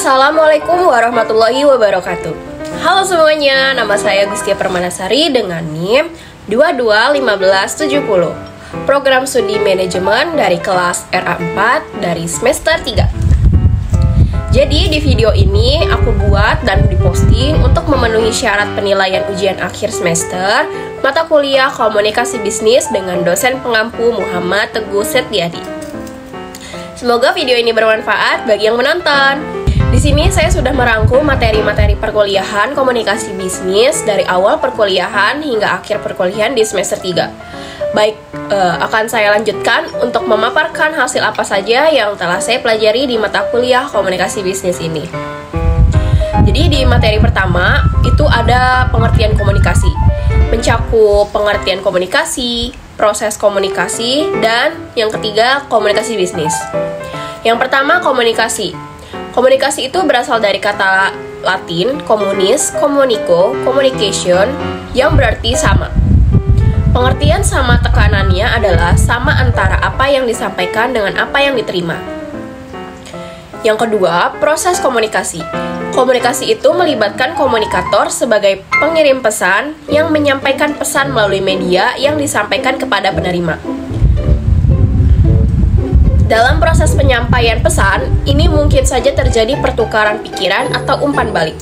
Assalamualaikum warahmatullahi wabarakatuh. Halo semuanya, nama saya Gustia Permanasari dengan NIM 221570. Program studi manajemen dari kelas RA4 dari semester 3. Jadi di video ini aku buat dan diposting untuk memenuhi syarat penilaian ujian akhir semester mata kuliah komunikasi bisnis dengan dosen pengampu Muhammad Teguh Setiadi. Semoga video ini bermanfaat bagi yang menonton. Di sini saya sudah merangkum materi-materi perkuliahan komunikasi bisnis dari awal perkuliahan hingga akhir perkuliahan di semester 3. Baik, akan saya lanjutkan untuk memaparkan hasil apa saja yang telah saya pelajari di mata kuliah komunikasi bisnis ini. Jadi di materi pertama itu ada pengertian komunikasi, mencakup pengertian komunikasi, proses komunikasi, dan yang ketiga komunikasi bisnis. Yang pertama komunikasi. Komunikasi itu berasal dari kata Latin komunis, communico, communication yang berarti sama. Pengertian sama tekanannya adalah sama antara apa yang disampaikan dengan apa yang diterima. Yang kedua, proses komunikasi. Komunikasi itu melibatkan komunikator sebagai pengirim pesan yang menyampaikan pesan melalui media yang disampaikan kepada penerima. Dalam proses penyampaian pesan, ini mungkin saja terjadi pertukaran pikiran atau umpan balik.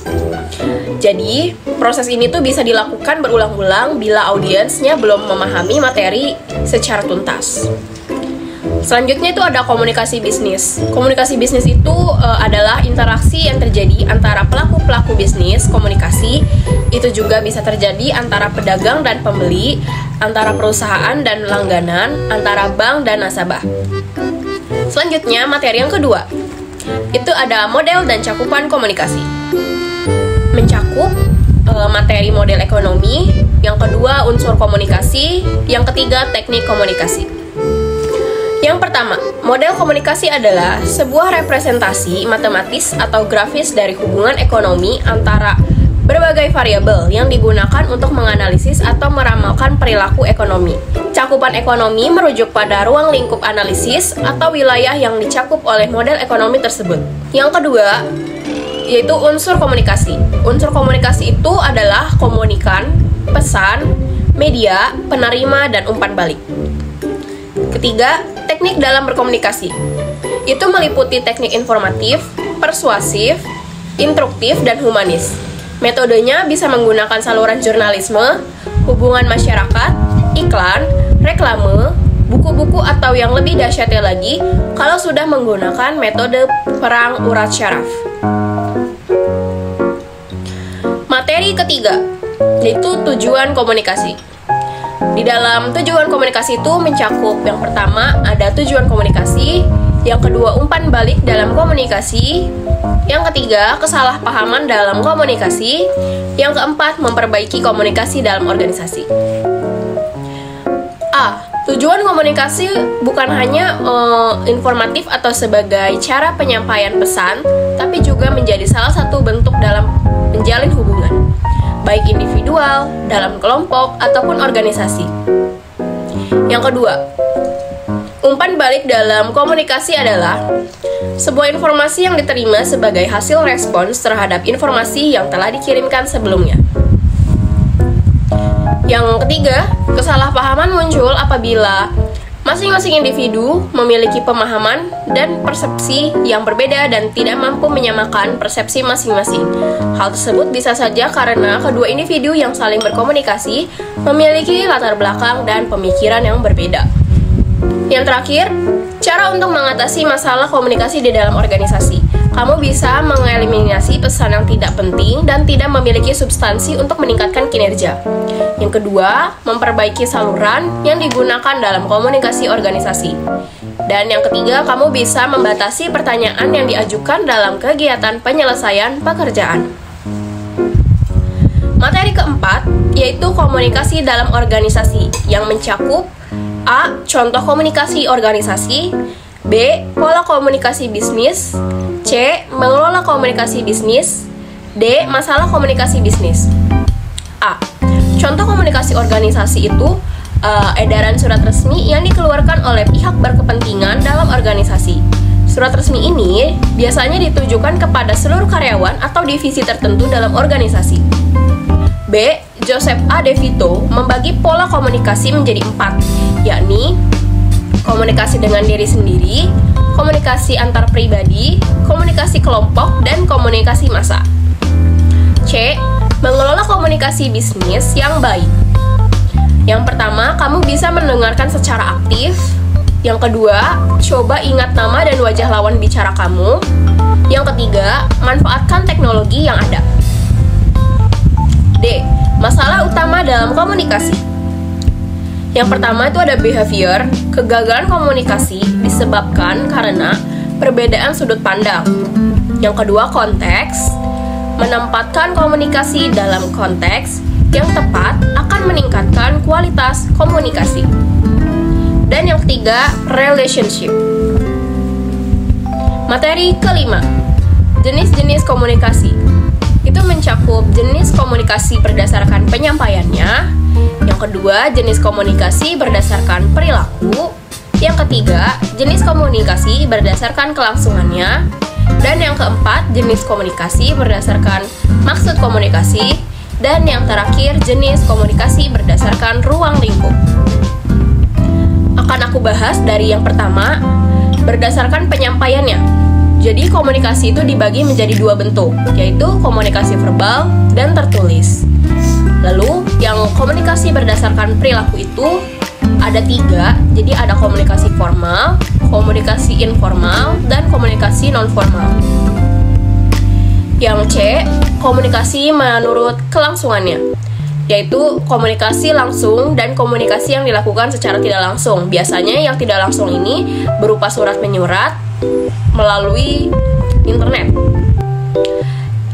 Jadi, proses ini tuh bisa dilakukan berulang-ulang bila audiensnya belum memahami materi secara tuntas. Selanjutnya itu ada komunikasi bisnis. Komunikasi bisnis itu adalah interaksi yang terjadi antara pelaku-pelaku bisnis komunikasi. Itu juga bisa terjadi antara pedagang dan pembeli, antara perusahaan dan langganan, antara bank dan nasabah. Selanjutnya, materi yang kedua. Itu ada model dan cakupan komunikasi. Mencakup materi model ekonomi, yang kedua unsur komunikasi, yang ketiga teknik komunikasi. Yang pertama, model komunikasi adalah sebuah representasi matematis atau grafis dari hubungan ekonomi antara berbagai variabel yang digunakan untuk menganalisis atau meramalkan perilaku ekonomi. Cakupan ekonomi merujuk pada ruang lingkup analisis atau wilayah yang dicakup oleh model ekonomi tersebut. Yang kedua, yaitu unsur komunikasi. Unsur komunikasi itu adalah komunikan, pesan, media, penerima, dan umpan balik. Ketiga, teknik dalam berkomunikasi. Itu meliputi teknik informatif, persuasif, instruktif, dan humanis. Metodenya bisa menggunakan saluran jurnalisme, hubungan masyarakat, iklan, reklame, buku-buku, atau yang lebih dahsyatnya lagi kalau sudah menggunakan metode perang urat syaraf. Materi ketiga, yaitu tujuan komunikasi. Di dalam tujuan komunikasi itu mencakup yang pertama ada tujuan komunikasi, yang kedua umpan balik dalam komunikasi, yang ketiga kesalahpahaman dalam komunikasi, yang keempat memperbaiki komunikasi dalam organisasi. A. Tujuan komunikasi bukan hanya informatif atau sebagai cara penyampaian pesan, tapi juga menjadi salah satu bentuk dalam menjalin hubungan, baik individual, dalam kelompok, ataupun organisasi. Yang kedua, umpan balik dalam komunikasi adalah sebuah informasi yang diterima sebagai hasil respons terhadap informasi yang telah dikirimkan sebelumnya. Yang ketiga, kesalahpahaman muncul apabila masing-masing individu memiliki pemahaman dan persepsi yang berbeda dan tidak mampu menyamakan persepsi masing-masing. Hal tersebut bisa saja karena kedua individu yang saling berkomunikasi memiliki latar belakang dan pemikiran yang berbeda. Yang terakhir, cara untuk mengatasi masalah komunikasi di dalam organisasi. Kamu bisa mengeliminasi pesan yang tidak penting dan tidak memiliki substansi untuk meningkatkan kinerja. Yang kedua, memperbaiki saluran yang digunakan dalam komunikasi organisasi. Dan yang ketiga, kamu bisa membatasi pertanyaan yang diajukan dalam kegiatan penyelesaian pekerjaan. Materi keempat, yaitu komunikasi dalam organisasi yang mencakup A. Contoh komunikasi organisasi, B. Pola komunikasi bisnis, C. Mengelola komunikasi bisnis, D. Masalah komunikasi bisnis. A. Contoh komunikasi organisasi itu edaran surat resmi yang dikeluarkan oleh pihak berkepentingan dalam organisasi. Surat resmi ini biasanya ditujukan kepada seluruh karyawan atau divisi tertentu dalam organisasi. B. Joseph A. De Vito membagi pola komunikasi menjadi 4, yakni komunikasi dengan diri sendiri, komunikasi antar pribadi, komunikasi kelompok, dan komunikasi massa. C. Mengelola komunikasi bisnis yang baik. Yang pertama, kamu bisa mendengarkan secara aktif. Yang kedua, coba ingat nama dan wajah lawan bicara kamu. Yang ketiga, manfaatkan teknologi yang ada. D. Masalah utama dalam komunikasi. Yang pertama itu ada behavior. Kegagalan komunikasi disebabkan karena perbedaan sudut pandang. Yang kedua, konteks. Menempatkan komunikasi dalam konteks yang tepat akan meningkatkan kualitas komunikasi. Dan yang ketiga, relationship. Materi kelima, jenis-jenis komunikasi. Itu mencakup jenis komunikasi berdasarkan penyampaiannya. Yang kedua, jenis komunikasi berdasarkan perilaku. Yang ketiga, jenis komunikasi berdasarkan kelangsungannya. Dan yang keempat, jenis komunikasi berdasarkan maksud komunikasi. Dan yang terakhir, jenis komunikasi berdasarkan ruang lingkup. Akan aku bahas dari yang pertama, berdasarkan penyampaiannya. Jadi komunikasi itu dibagi menjadi 2 bentuk, yaitu komunikasi verbal dan tertulis. Lalu yang komunikasi berdasarkan perilaku itu ada 3, jadi ada komunikasi formal, komunikasi informal, dan komunikasi non-formal. Yang C, komunikasi menurut kelangsungannya, yaitu komunikasi langsung dan komunikasi yang dilakukan secara tidak langsung. Biasanya yang tidak langsung ini berupa surat menyurat melalui internet.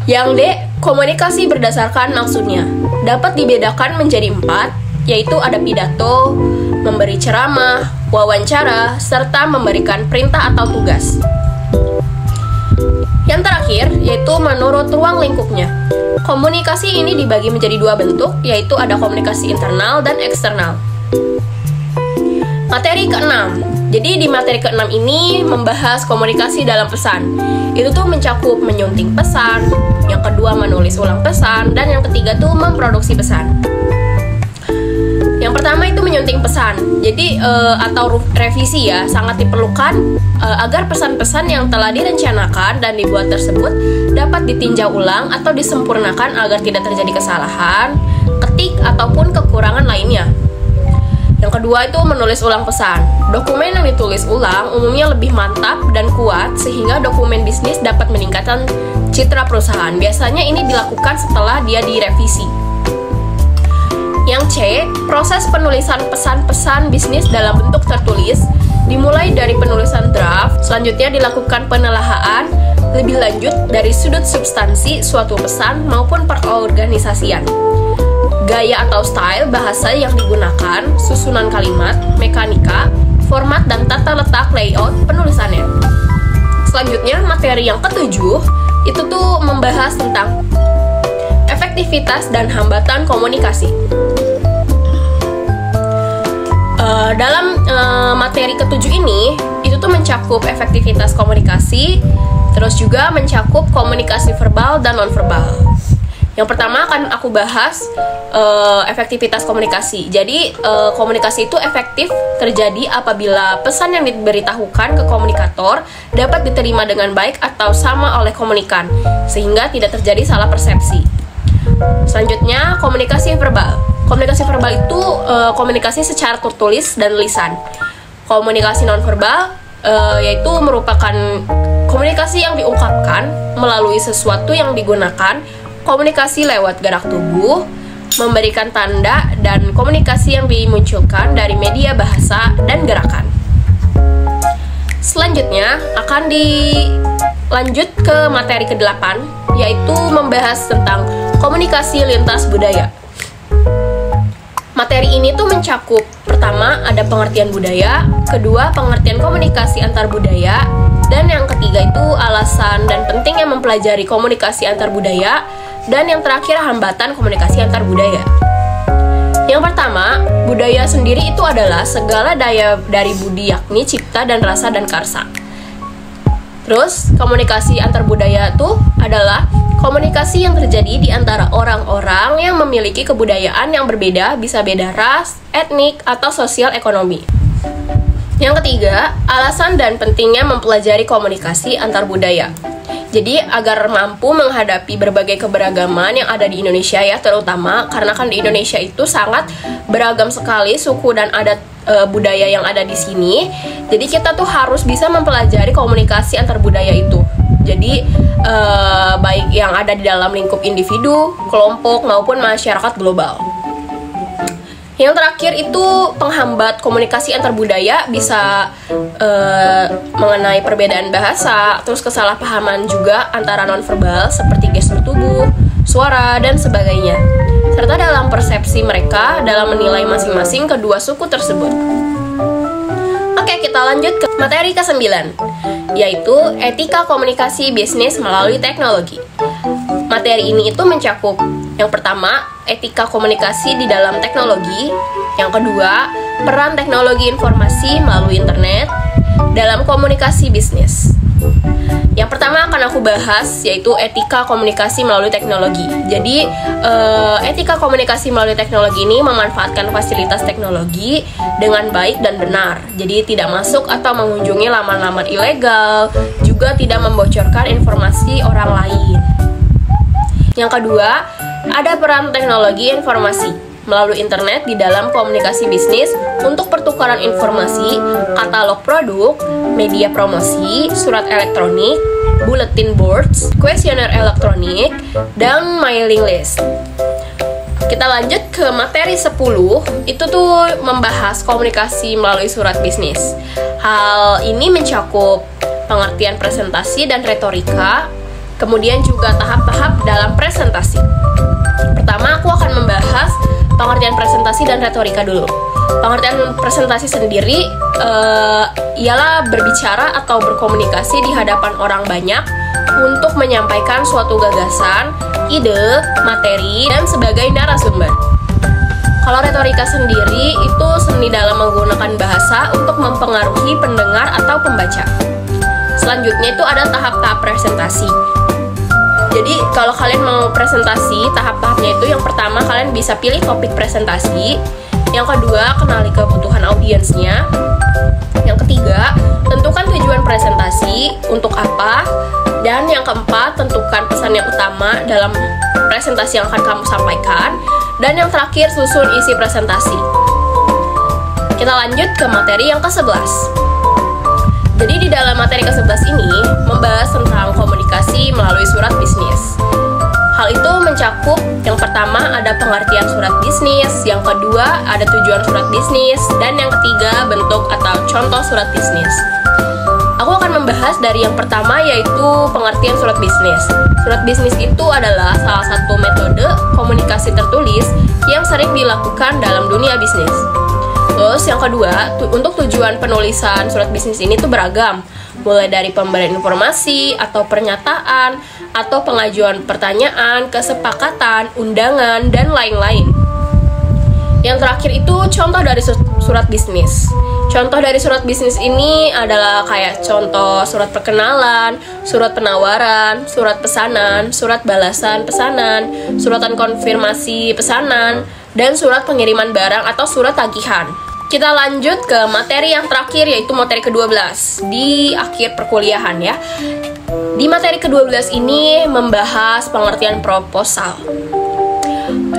Yang D, komunikasi berdasarkan maksudnya. Dapat dibedakan menjadi 4, yaitu ada pidato, memberi ceramah, wawancara, serta memberikan perintah atau tugas. Yang terakhir, yaitu menurut ruang lingkupnya. Komunikasi ini dibagi menjadi 2 bentuk, yaitu ada komunikasi internal dan eksternal. Materi ke-6. Jadi di materi ke-6 ini membahas komunikasi dalam pesan. Itu tuh mencakup menyunting pesan, yang kedua menulis ulang pesan, dan yang ketiga tuh memproduksi pesan. Yang pertama itu menyunting pesan. Jadi atau revisi ya, sangat diperlukan agar pesan-pesan yang telah direncanakan dan dibuat tersebut dapat ditinjau ulang atau disempurnakan agar tidak terjadi kesalahan, ketik ataupun kekurangan lainnya. Yang kedua itu menulis ulang pesan. Dokumen yang ditulis ulang umumnya lebih mantap dan kuat sehingga dokumen bisnis dapat meningkatkan citra perusahaan. Biasanya ini dilakukan setelah dia direvisi. Yang C, proses penulisan pesan-pesan bisnis dalam bentuk tertulis dimulai dari penulisan draft, selanjutnya dilakukan penelaahan lebih lanjut dari sudut substansi suatu pesan maupun perorganisasian. Gaya atau style bahasa yang digunakan, susunan kalimat, mekanika, format dan tata letak layout penulisannya. Selanjutnya materi yang ke-7 itu tuh membahas tentang efektivitas dan hambatan komunikasi. Dalam materi ke-7 ini itu tuh mencakup efektivitas komunikasi, terus juga mencakup komunikasi verbal dan non-verbal. Yang pertama akan aku bahas efektivitas komunikasi. Jadi komunikasi itu efektif terjadi apabila pesan yang diberitahukan ke komunikator dapat diterima dengan baik atau sama oleh komunikan, sehingga tidak terjadi salah persepsi. Selanjutnya, komunikasi verbal. Komunikasi verbal itu komunikasi secara tertulis dan lisan. Komunikasi nonverbal yaitu merupakan komunikasi yang diungkapkan melalui sesuatu yang digunakan, komunikasi lewat gerak tubuh, memberikan tanda, dan komunikasi yang dimunculkan dari media bahasa dan gerakan. Selanjutnya akan dilanjut ke materi ke-8, yaitu membahas tentang komunikasi lintas budaya. Materi ini tuh mencakup, pertama ada pengertian budaya, kedua pengertian komunikasi antar budaya, dan yang ketiga itu alasan dan pentingnya mempelajari komunikasi antar budaya, dan yang terakhir hambatan komunikasi antar budaya. Yang pertama, budaya sendiri itu adalah segala daya dari budi, yakni cipta dan rasa dan karsa. Terus, komunikasi antar budaya itu adalah komunikasi yang terjadi di antara orang-orang yang memiliki kebudayaan yang berbeda, bisa beda ras, etnik, atau sosial ekonomi. Yang ketiga, alasan dan pentingnya mempelajari komunikasi antar budaya. Jadi, agar mampu menghadapi berbagai keberagaman yang ada di Indonesia ya, terutama karena kan di Indonesia itu sangat beragam sekali suku dan adat budaya yang ada di sini. Jadi kita tuh harus bisa mempelajari komunikasi antar budaya itu. Jadi baik yang ada di dalam lingkup individu, kelompok maupun masyarakat global. Yang terakhir itu penghambat komunikasi antar budaya bisa mengenai perbedaan bahasa, terus kesalahpahaman juga antara nonverbal seperti gestur tubuh, suara, dan sebagainya. Serta dalam persepsi mereka dalam menilai masing-masing kedua suku tersebut. Oke, kita lanjut ke materi ke-9, yaitu etika komunikasi bisnis melalui teknologi. Materi ini itu mencakup yang pertama, etika komunikasi di dalam teknologi. Yang kedua, peran teknologi informasi melalui internet dalam komunikasi bisnis. Yang pertama akan aku bahas yaitu etika komunikasi melalui teknologi. Jadi, etika komunikasi melalui teknologi ini memanfaatkan fasilitas teknologi dengan baik dan benar. Jadi, tidak masuk atau mengunjungi laman-laman ilegal, juga tidak membocorkan informasi orang lain. Yang kedua, ada peran teknologi informasi melalui internet di dalam komunikasi bisnis untuk pertukaran informasi, katalog produk, media promosi, surat elektronik, bulletin boards, kuesioner elektronik, dan mailing list. Kita lanjut ke materi 10, itu tuh membahas komunikasi melalui surat bisnis. Hal ini mencakup pengertian presentasi dan retorika, kemudian juga tahap-tahap dalam presentasi. Pertama, aku akan membahas pengertian presentasi dan retorika dulu. Pengertian presentasi sendiri ialah berbicara atau berkomunikasi di hadapan orang banyak untuk menyampaikan suatu gagasan, ide, materi, dan sebagai narasumber. Kalau retorika sendiri itu seni dalam menggunakan bahasa untuk mempengaruhi pendengar atau pembaca. Selanjutnya itu ada tahap-tahap presentasi. Jadi kalau kalian mau presentasi, tahap-tahapnya itu yang pertama kalian bisa pilih topik presentasi. Yang kedua, kenali kebutuhan audiensnya. Yang ketiga, tentukan tujuan presentasi, untuk apa. Dan yang keempat, tentukan pesan yang utama dalam presentasi yang akan kamu sampaikan. Dan yang terakhir, susun isi presentasi. Kita lanjut ke materi yang ke-11. Jadi di dalam materi ke-11 ini membahas tentang komunikasi melalui surat bisnis. Hal itu mencakup yang pertama ada pengertian surat bisnis, yang kedua ada tujuan surat bisnis, dan yang ketiga bentuk atau contoh surat bisnis. Aku akan membahas dari yang pertama yaitu pengertian surat bisnis. Surat bisnis itu adalah salah satu metode komunikasi tertulis yang sering dilakukan dalam dunia bisnis. Terus yang kedua, untuk tujuan penulisan surat bisnis ini tuh beragam, mulai dari pemberian informasi atau pernyataan, atau pengajuan pertanyaan, kesepakatan, undangan, dan lain-lain. Yang terakhir itu contoh dari surat bisnis. Contoh dari surat bisnis ini adalah kayak contoh surat perkenalan, surat penawaran, surat pesanan, surat balasan pesanan, suratan konfirmasi pesanan, dan surat pengiriman barang atau surat tagihan. Kita lanjut ke materi yang terakhir yaitu materi ke-12 di akhir perkuliahan ya. Di materi ke-12 ini membahas pengertian proposal.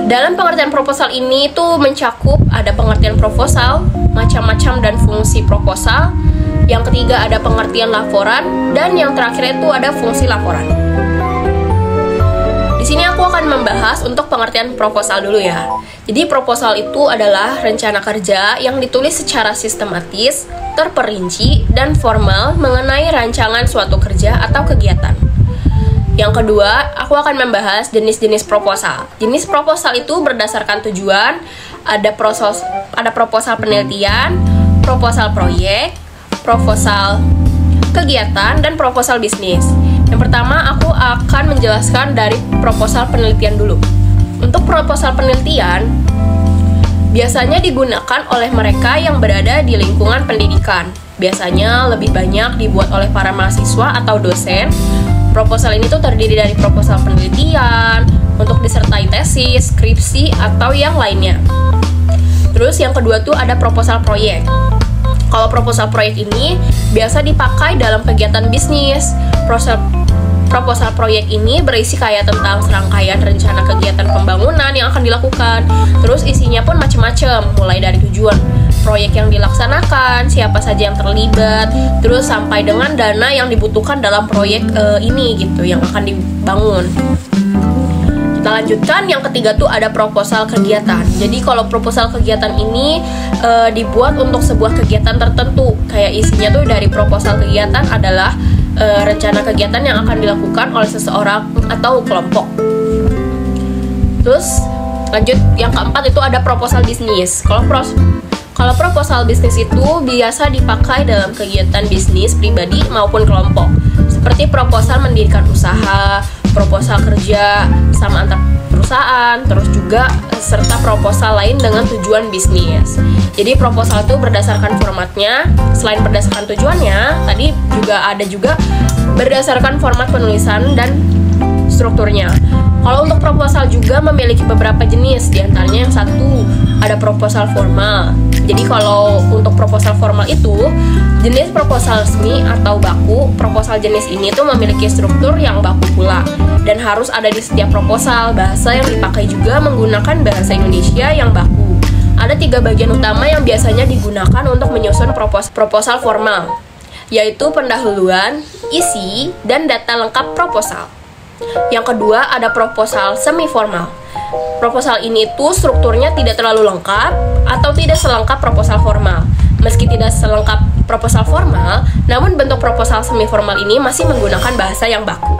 Dalam pengertian proposal ini tuh mencakup ada pengertian proposal, macam-macam dan fungsi proposal. Yang ketiga ada pengertian laporan, dan yang terakhir itu ada fungsi laporan. Di sini aku akan membahas untuk pengertian proposal dulu ya. Jadi proposal itu adalah rencana kerja yang ditulis secara sistematis, terperinci, dan formal mengenai rancangan suatu kerja atau kegiatan. Yang kedua, aku akan membahas jenis-jenis proposal. Jenis proposal itu berdasarkan tujuan, ada proposal penelitian, proposal proyek, proposal kegiatan, dan proposal bisnis. Yang pertama, aku akan menjelaskan dari proposal penelitian dulu. Untuk proposal penelitian, biasanya digunakan oleh mereka yang berada di lingkungan pendidikan. Biasanya lebih banyak dibuat oleh para mahasiswa atau dosen. Proposal ini tuh terdiri dari proposal penelitian, untuk disertai tesis, skripsi, atau yang lainnya. Terus yang kedua tuh ada proposal proyek. Kalau proposal proyek ini biasa dipakai dalam kegiatan bisnis. Proposal proyek ini berisi kayak tentang serangkaian rencana kegiatan pembangunan yang akan dilakukan. Terus isinya pun macam-macam, mulai dari tujuan proyek yang dilaksanakan, siapa saja yang terlibat, terus sampai dengan dana yang dibutuhkan dalam proyek ini gitu yang akan dibangun. Kita lanjutkan, yang ketiga tuh ada proposal kegiatan. Jadi kalau proposal kegiatan ini dibuat untuk sebuah kegiatan tertentu. Kayak isinya tuh dari proposal kegiatan adalah rencana kegiatan yang akan dilakukan oleh seseorang atau kelompok. Terus lanjut, yang keempat itu ada proposal bisnis. Kalau proposal bisnis itu biasa dipakai dalam kegiatan bisnis pribadi maupun kelompok, seperti proposal mendirikan usaha, proposal kerja sama antar perusahaan, terus juga serta proposal lain dengan tujuan bisnis. Jadi proposal itu berdasarkan formatnya, selain berdasarkan tujuannya, tadi juga ada berdasarkan format penulisan dan strukturnya. Kalau untuk proposal juga memiliki beberapa jenis, diantaranya yang satu ada proposal formal. Jadi kalau untuk proposal formal itu jenis proposal resmi atau baku. Proposal jenis ini tuh memiliki struktur yang baku pula dan harus ada di setiap proposal. Bahasa yang dipakai juga menggunakan bahasa Indonesia yang baku. Ada 3 bagian utama yang biasanya digunakan untuk menyusun proposal formal, yaitu pendahuluan, isi, dan data lengkap proposal. Yang kedua ada proposal semi formal. Proposal ini tuh strukturnya tidak terlalu lengkap atau tidak selengkap proposal formal. Meski tidak selengkap proposal formal, namun bentuk proposal semi formal ini masih menggunakan bahasa yang baku.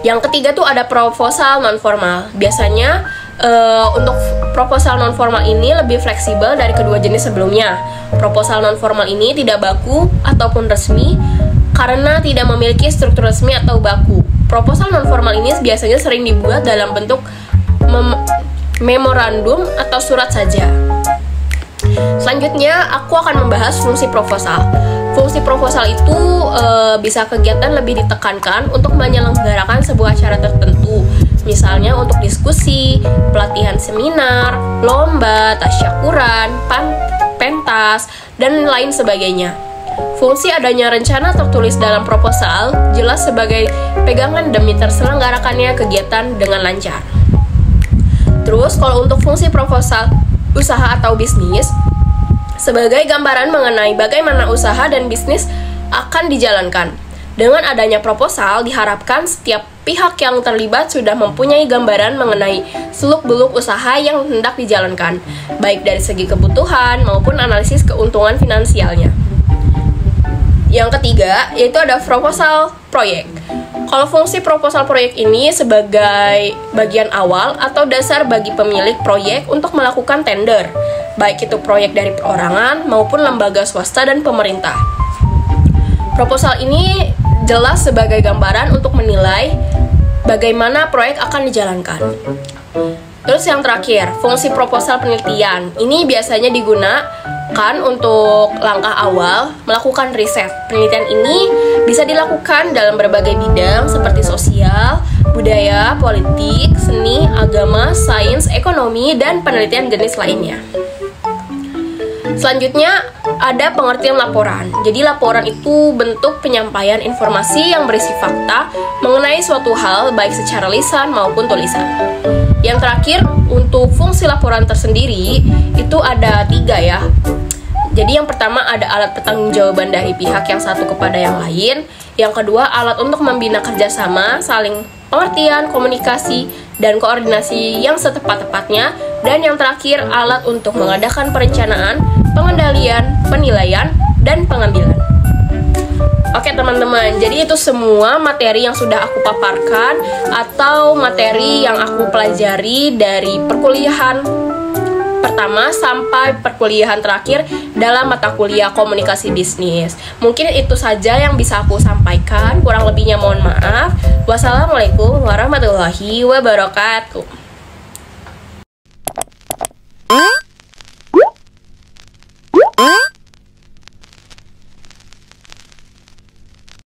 Yang ketiga tuh ada proposal non formal. Biasanya untuk proposal non formal ini lebih fleksibel dari kedua jenis sebelumnya. Proposal non formal ini tidak baku ataupun resmi karena tidak memiliki struktur resmi atau baku. Proposal non formal ini biasanya sering dibuat dalam bentuk memorandum atau surat saja. Selanjutnya aku akan membahas fungsi proposal. Fungsi proposal itu bisa kegiatan lebih ditekankan untuk menyelenggarakan sebuah acara tertentu. Misalnya untuk diskusi, pelatihan seminar, lomba, tasyakuran, pentas, dan lain sebagainya. Fungsi adanya rencana tertulis dalam proposal jelas sebagai pegangan demi terselenggarakannya kegiatan dengan lancar. Terus kalau untuk fungsi proposal usaha atau bisnis, sebagai gambaran mengenai bagaimana usaha dan bisnis akan dijalankan. Dengan adanya proposal, diharapkan setiap pihak yang terlibat sudah mempunyai gambaran mengenai seluk-beluk usaha yang hendak dijalankan, baik dari segi kebutuhan maupun analisis keuntungan finansialnya. Yang ketiga, yaitu ada proposal proyek. Kalau fungsi proposal proyek ini sebagai bagian awal atau dasar bagi pemilik proyek untuk melakukan tender, baik itu proyek dari perorangan maupun lembaga swasta dan pemerintah. Proposal ini jelas sebagai gambaran untuk menilai bagaimana proyek akan dijalankan. Terus yang terakhir, fungsi proposal penelitian. Ini biasanya digunakan untuk langkah awal melakukan riset. Penelitian ini bisa dilakukan dalam berbagai bidang seperti sosial, budaya, politik, seni, agama, sains, ekonomi, dan penelitian jenis lainnya. Selanjutnya ada pengertian laporan. Jadi laporan itu bentuk penyampaian informasi yang berisi fakta mengenai suatu hal baik secara lisan maupun tulisan. Yang terakhir, untuk fungsi laporan tersendiri itu ada 3 ya. Jadi yang pertama ada alat pertanggungjawaban dari pihak yang satu kepada yang lain. Yang kedua alat untuk membina kerjasama, saling pengertian, komunikasi, dan koordinasi yang setepat-tepatnya. Dan yang terakhir alat untuk mengadakan perencanaan, pengendalian, penilaian, dan pengambilan. Oke teman-teman, jadi itu semua materi yang sudah aku paparkan atau materi yang aku pelajari dari perkuliahan pertama sampai perkuliahan terakhir dalam mata kuliah komunikasi bisnis. Mungkin itu saja yang bisa aku sampaikan, kurang lebihnya mohon maaf. Wassalamualaikum warahmatullahi wabarakatuh.